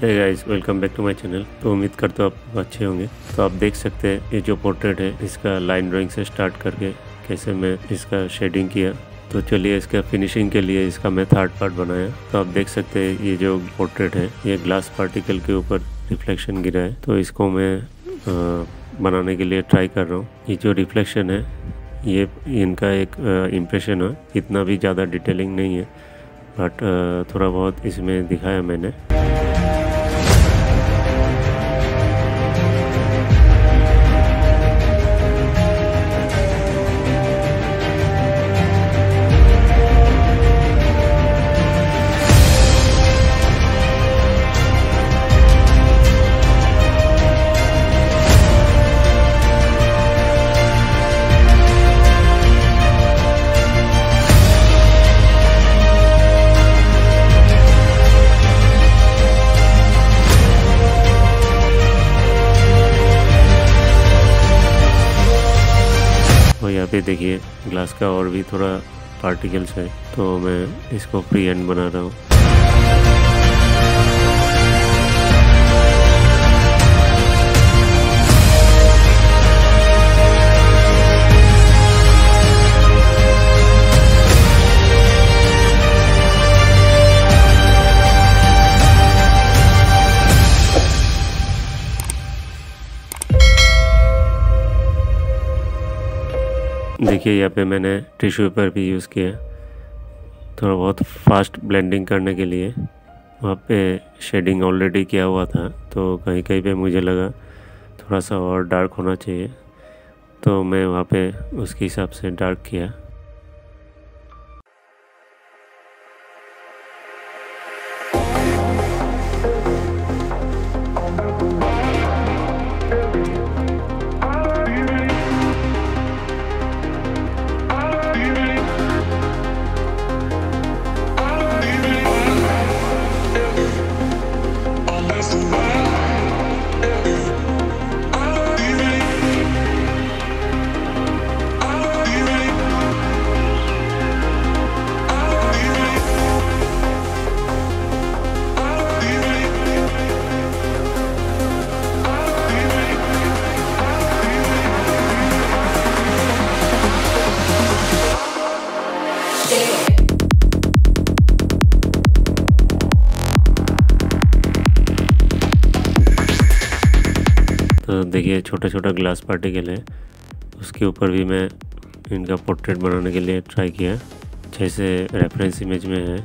Hey guys, welcome back to my channel. तो उम्मीद करता हूँ आप अच्छे होंगे। तो आप देख सकते हैं ये जो पोर्ट्रेट है इसका लाइन ड्राइंग से स्टार्ट करके कैसे मैं इसका शेडिंग किया। तो चलिए इसका फिनिशिंग के लिए इसका मैं थर्ड पार्ट बनाया। तो आप देख सकते हैं ये जो पोर्ट्रेट है ये ग्लास पार्टिकल के ऊपर रिफ्लेक्शन गिरा है। तो इसको मैं बनाने के लिए ट्राई कर रहा हूँ। ये जो रिफ्लेक्शन है ये इनका एक इम्प्रेशन है, इतना भी ज़्यादा डिटेलिंग नहीं है बट थोड़ा बहुत इसमें दिखाया मैंने। और यहाँ पे देखिए ग्लास का और भी थोड़ा पार्टिकल्स है, तो मैं इसको फ्री हैंड बना रहा हूँ। देखिए यहाँ पे मैंने टिश्यू पेपर भी यूज़ किया थोड़ा बहुत फास्ट ब्लेंडिंग करने के लिए। वहाँ पे शेडिंग ऑलरेडी किया हुआ था, तो कहीं कहीं पे मुझे लगा थोड़ा सा और डार्क होना चाहिए, तो मैं वहाँ पे उसके हिसाब से डार्क किया। तो देखिए छोटा छोटा ग्लास पार्टिकल है, उसके ऊपर भी मैं इनका पोर्ट्रेट बनाने के लिए ट्राई किया जैसे रेफरेंस इमेज में है।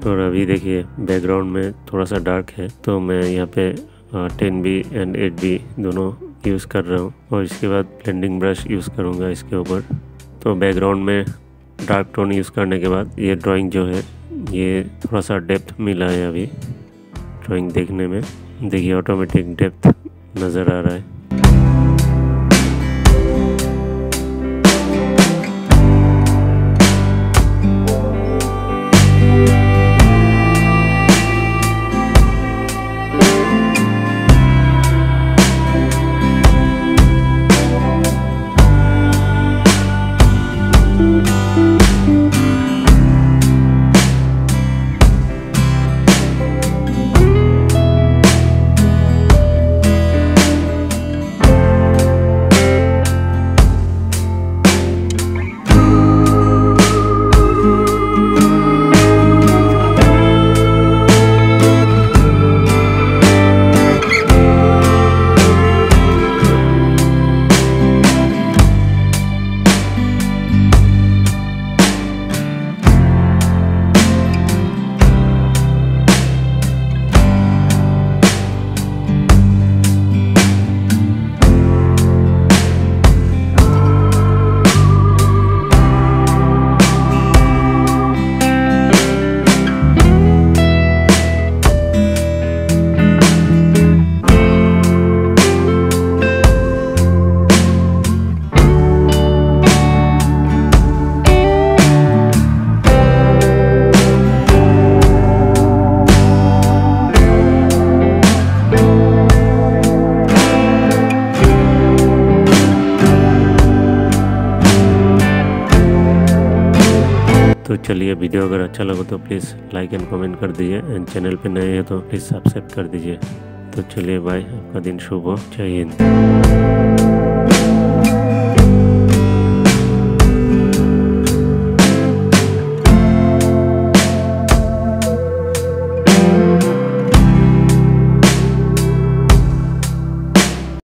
और अभी देखिए बैकग्राउंड में थोड़ा सा डार्क है, तो मैं यहाँ पे 10B एंड 8B दोनों यूज़ कर रहा हूँ और इसके बाद ब्लेंडिंग ब्रश यूज़ करूँगा इसके ऊपर। तो बैकग्राउंड में डार्क टोन यूज़ करने के बाद ये ड्राइंग जो है ये थोड़ा सा डेप्थ मिला है अभी ड्राइंग देखने में। देखिए ऑटोमेटिक डेप्थ नज़र आ रहा है। तो चलिए, वीडियो अगर अच्छा लगा तो प्लीज़ लाइक एंड कमेंट कर दीजिए एंड चैनल पे नए हैं तो प्लीज़ सब्सक्राइब कर दीजिए। तो चलिए बाय, आपका दिन शुभ हो। जय हिंद।